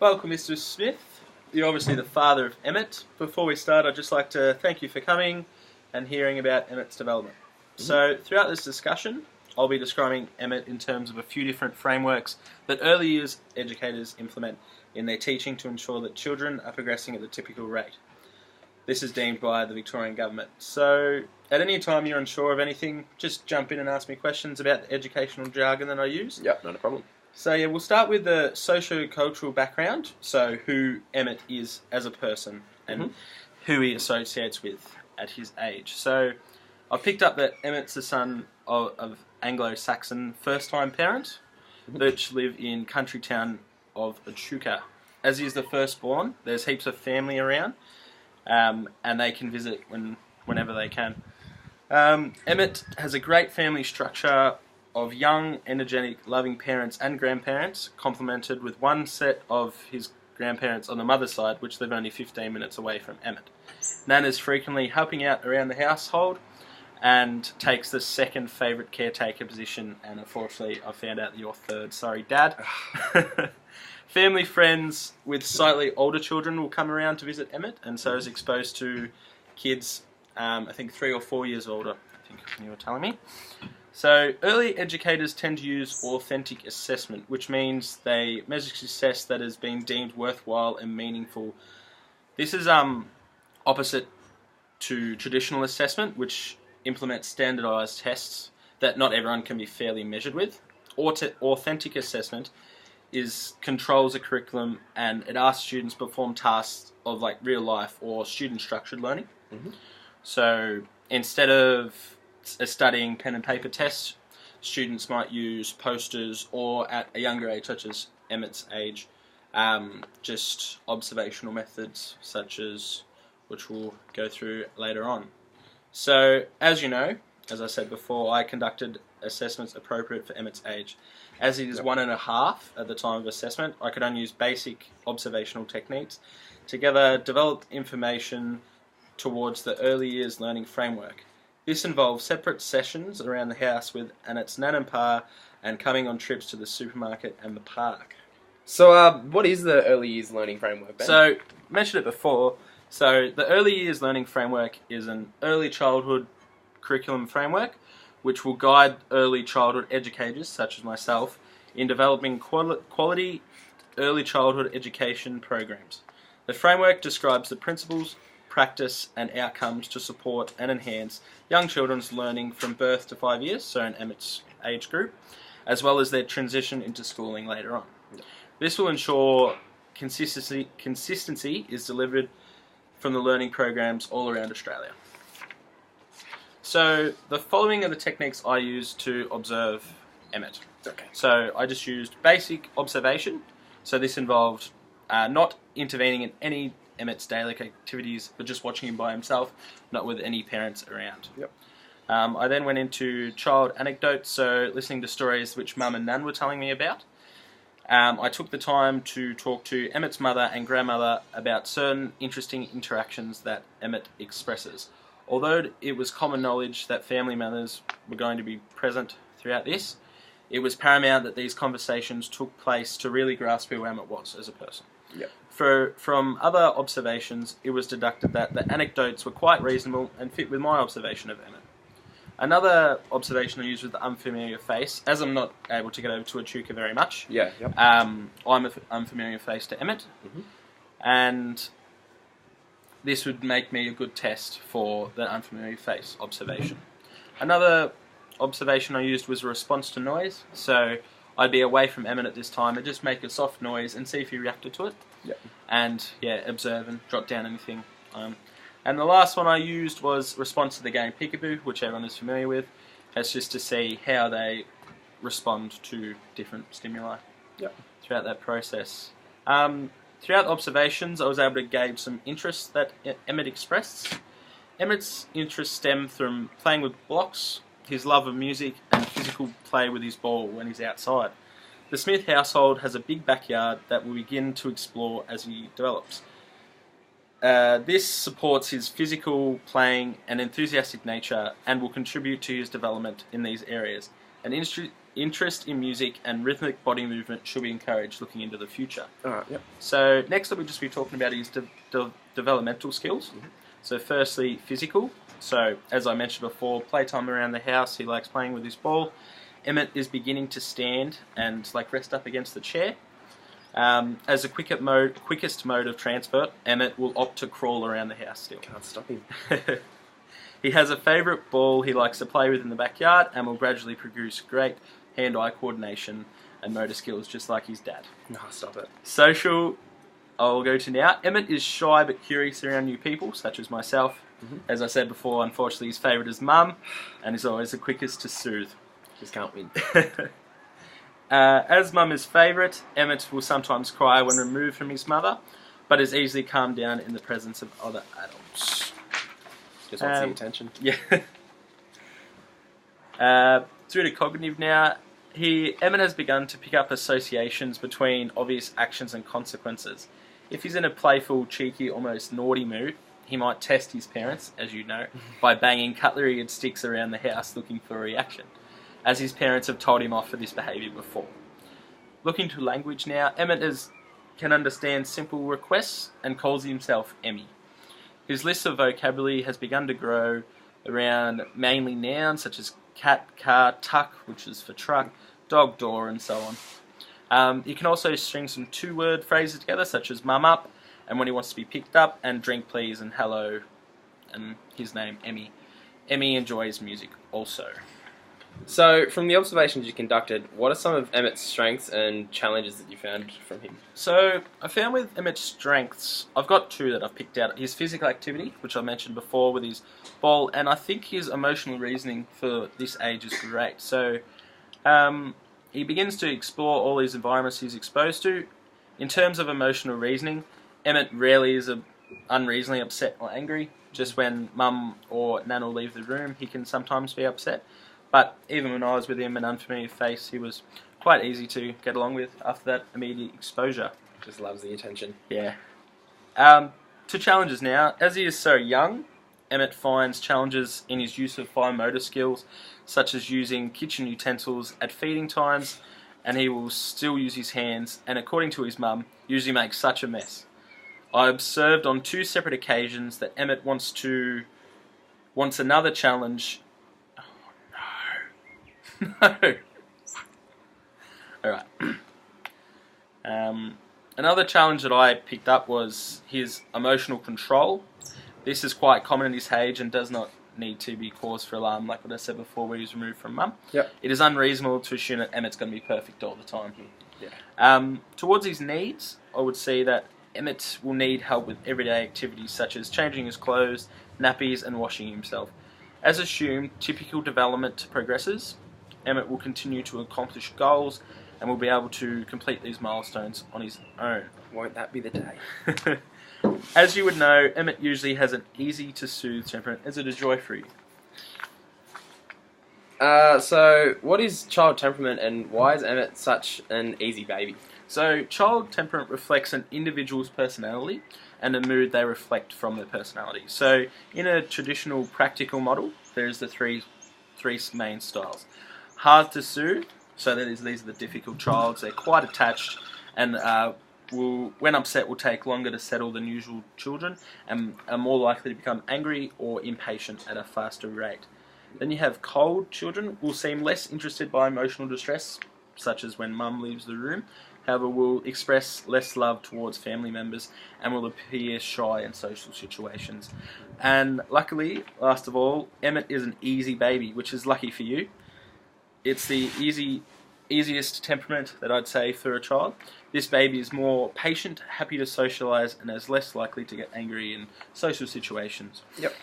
Welcome, Mr. Smith. You're obviously the father of Emmitt. Before we start, I'd just like to thank you for coming and hearing about Emmitt's development. So, throughout this discussion, I'll be describing Emmitt in terms of a few different frameworks that early years educators implement in their teaching to ensure that children are progressing at the typical rate. This is deemed by the Victorian Government. So, at any time you're unsure of anything, just jump in and ask me questions about the educational jargon that I use. Yep, not a problem. So yeah, we'll start with the socio-cultural background, so who Emmitt is as a person and who he associates with at his age. So I've picked up that Emmitt's the son of Anglo-Saxon first-time parents, which live in country town of Echuca. As he is the firstborn, there's heaps of family around, and they can visit whenever they can. Emmitt has a great family structure of young, energetic, loving parents and grandparents, complemented with one set of his grandparents on the mother's side, which live only 15 minutes away from Emmitt. Nan is frequently helping out around the household and takes the second favourite caretaker position, and unfortunately I found out that you're third. Sorry, Dad. Family friends with slightly older children will come around to visit Emmitt, and so is exposed to kids, I think 3 or 4 years older, I think you were telling me. So, early educators tend to use authentic assessment, which means they measure success that has been deemed worthwhile and meaningful. This is opposite to traditional assessment, which implements standardised tests that not everyone can be fairly measured with. Authentic assessment controls a curriculum, and it asks students to perform tasks of like real life or student structured learning. So, instead of studying pen and paper tests, students might use posters, or at a younger age, such as Emmitt's age, just observational methods, such as which we'll go through later on. So, as you know, as I said before, I conducted assessments appropriate for Emmitt's age. As he is 1.5 at the time of assessment, I could only use basic observational techniques. Together, developed information towards the early years learning framework. This involves separate sessions around the house with Emmitt's nan and pa, and coming on trips to the supermarket and the park. So, what is the early years learning framework, Ben? So, I mentioned it before. So, the early years learning framework is an early childhood curriculum framework which will guide early childhood educators, such as myself, in developing quality early childhood education programs. The framework describes the principles, practice and outcomes to support and enhance young children's learning from birth to 5 years, so in Emmitt's age group, as well as their transition into schooling later on. This will ensure consistency is delivered from the learning programs all around Australia. So the following are the techniques I used to observe Emmitt. Okay. So I just used basic observation. So this involved not intervening in any Emmitt's daily activities, but just watching him by himself, not with any parents around. Yep. I then went into child anecdotes, so listening to stories which Mum and Nan were telling me about. I took the time to talk to Emmitt's mother and grandmother about certain interesting interactions that Emmitt expresses. Although it was common knowledge that family members were going to be present throughout this, it was paramount that these conversations took place to really grasp who Emmitt was as a person. Yep. From other observations, it was deducted that the anecdotes were quite reasonable and fit with my observation of Emmitt. Another observation I used was the unfamiliar face. As I'm not able to get over to Echuca very much, I'm an unfamiliar face to Emmitt, and this would make me a good test for the unfamiliar face observation. Another observation I used was a response to noise. So I'd be away from Emmitt at this time and just make a soft noise and see if he reacted to it. And observe and jot down anything. And the last one I used was response to the game Peekaboo, which everyone is familiar with. That's just to see how they respond to different stimuli throughout that process. Throughout observations, I was able to gauge some interest that Emmitt expressed. Emmitt's interests stem from playing with blocks, his love of music, and physical play with his ball when he's outside. The Smith household has a big backyard that we'll begin to explore as he develops. This supports his physical playing and enthusiastic nature and will contribute to his development in these areas. An interest in music and rhythmic body movement should be encouraged looking into the future. Alright, yep. So next up we'll just be talking about his developmental skills. So firstly, physical. So as I mentioned before, playtime around the house, he likes playing with his ball. Emmitt is beginning to stand and rest up against the chair. As the quickest mode of transport, Emmitt will opt to crawl around the house still. Can't stop him. He has a favourite ball he likes to play with in the backyard and will gradually produce great hand-eye coordination and motor skills just like his dad. No, stop it. Social, I'll go to now. Emmitt is shy but curious around new people, such as myself. As I said before, unfortunately his favourite is Mum, and is always the quickest to soothe. Just can't win. As Mum is favourite, Emmitt will sometimes cry when removed from his mother, but is easily calmed down in the presence of other adults. Just wants the attention. Yeah. Through to cognitive now, Emmitt has begun to pick up associations between obvious actions and consequences. If he's in a playful, cheeky, almost naughty mood, he might test his parents, as you know, by banging cutlery and sticks around the house looking for a reaction, as his parents have told him off for this behaviour before. Looking to language now, Emmitt can understand simple requests and calls himself Emmy. His list of vocabulary has begun to grow around mainly nouns such as cat, car, tuck, which is for truck, dog, door, and so on. You can also string some two-word phrases together, such as mum up, and when he wants to be picked up, and drink please, and hello, and his name, Emmy. Emmy enjoys music also. So, from the observations you conducted, what are some of Emmitt's strengths and challenges that you found from him? So, I found with Emmitt's strengths, I've got two that I've picked out. His physical activity, which I mentioned before with his ball, and I think his emotional reasoning for this age is great. So, he begins to explore all these environments he's exposed to. In terms of emotional reasoning, Emmitt rarely is unreasonably upset or angry. Just when Mum or Nan will leave the room, he can sometimes be upset. But even when I was with him, an unfamiliar face, he was quite easy to get along with after that immediate exposure. Just loves the attention. Yeah. To challenges now. As he is so young, Emmitt finds challenges in his use of fine motor skills, such as using kitchen utensils at feeding times, and he will still use his hands, and according to his mum, usually makes such a mess. I observed on 2 separate occasions that Emmitt wants another challenge. No. Alright. Another challenge that I picked up was his emotional control. This is quite common in his age and does not need to be cause for alarm, like what I said before, where he was removed from Mum. Yep. It is unreasonable to assume that Emmitt's going to be perfect all the time. Yeah. Towards his needs, I would say that Emmitt will need help with everyday activities such as changing his clothes, nappies, and washing himself. As assumed, typical development progresses. Emmitt will continue to accomplish goals and will be able to complete these milestones on his own. Won't that be the day? As you would know, Emmitt usually has an easy to soothe temperament. Is it a joy for you? So, what is child temperament and why is Emmitt such an easy baby? So, child temperament reflects an individual's personality and the mood they reflect from their personality. So, in a traditional practical model, there's the three main styles. Hard to soothe, so these are the difficult childs. They're quite attached and when upset will take longer to settle than usual children and are more likely to become angry or impatient at a faster rate. Then you have cold children, will seem less interested by emotional distress, such as when mum leaves the room. However, will express less love towards family members and will appear shy in social situations. And luckily, last of all, Emmitt is an easy baby, which is lucky for you. It's the easiest temperament that I'd say for a child. This baby is more patient, happy to socialise, and is less likely to get angry in social situations. Yep.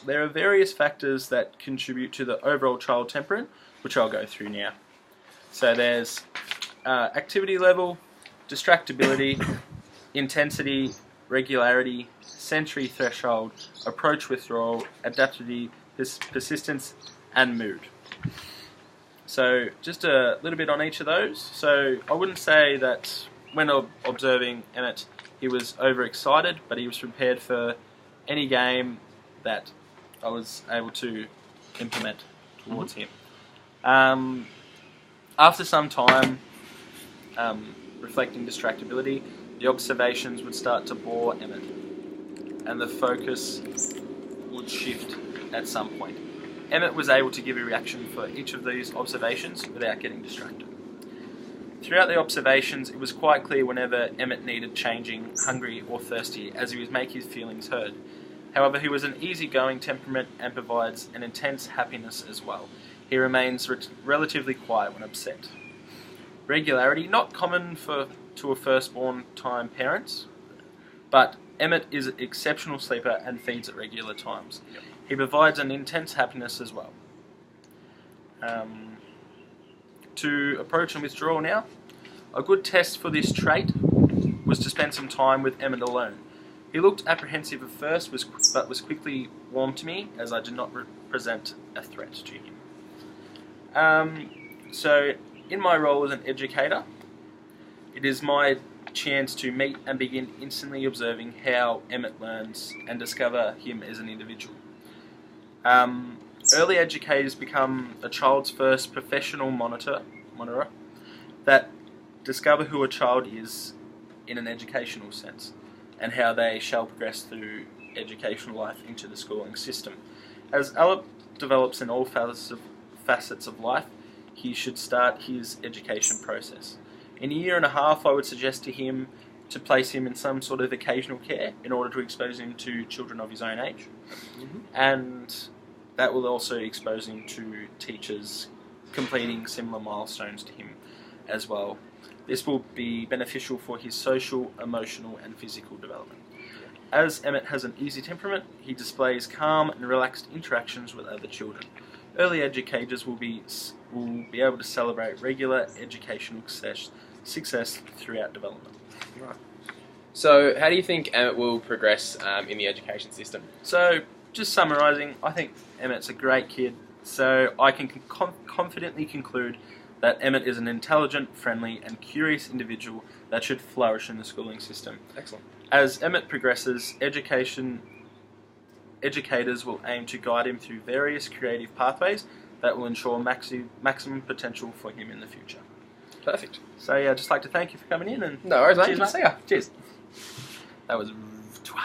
There are various factors that contribute to the overall child temperament, which I'll go through now. So there's activity level, distractibility, intensity, regularity, sensory threshold, approach withdrawal, adaptivity, persistence, and mood. So just a little bit on each of those. So I wouldn't say that when observing Emmitt he was overexcited, but he was prepared for any game that I was able to implement towards him. After some time reflecting distractibility, the observations would start to bore Emmitt, and the focus would shift at some point. Emmitt was able to give a reaction for each of these observations without getting distracted. Throughout the observations, it was quite clear whenever Emmitt needed changing, hungry or thirsty, as he would make his feelings heard. However, he was an easygoing temperament and provides an intense happiness as well. He remains relatively quiet when upset. Regularity, not common to a firstborn time parents, but Emmitt is an exceptional sleeper and feeds at regular times. Yep. He provides an intense happiness as well. To approach and withdrawal now. A good test for this trait was to spend some time with Emmitt alone. He looked apprehensive at first, but was quickly warm to me, as I did not represent a threat to him. So, in my role as an educator, it is my chance to meet and begin instantly observing how Emmitt learns and discover him as an individual. Early educators become a child's first professional monitor that discover who a child is in an educational sense and how they shall progress through educational life into the schooling system. As Emmitt develops in all facets of life, he should start his education process. In a year and a half, I would suggest to him to place him in some sort of occasional care in order to expose him to children of his own age. Mm-hmm. And that will also expose him to teachers completing similar milestones to him as well. This will be beneficial for his social, emotional and physical development. As Emmitt has an easy temperament, he displays calm and relaxed interactions with other children. Early educators will be able to celebrate regular educational success throughout development. Right. So, how do you think Emmitt will progress in the education system? So, just summarising, I think Emmitt's a great kid, so I can confidently conclude that Emmitt is an intelligent, friendly and curious individual that should flourish in the schooling system. Excellent. As Emmitt progresses, educators will aim to guide him through various creative pathways that will ensure maximum potential for him in the future. Perfect. So yeah, I'd just like to thank you for coming in and No worries, mate. cheers, mate. See ya. Cheers. That was 12.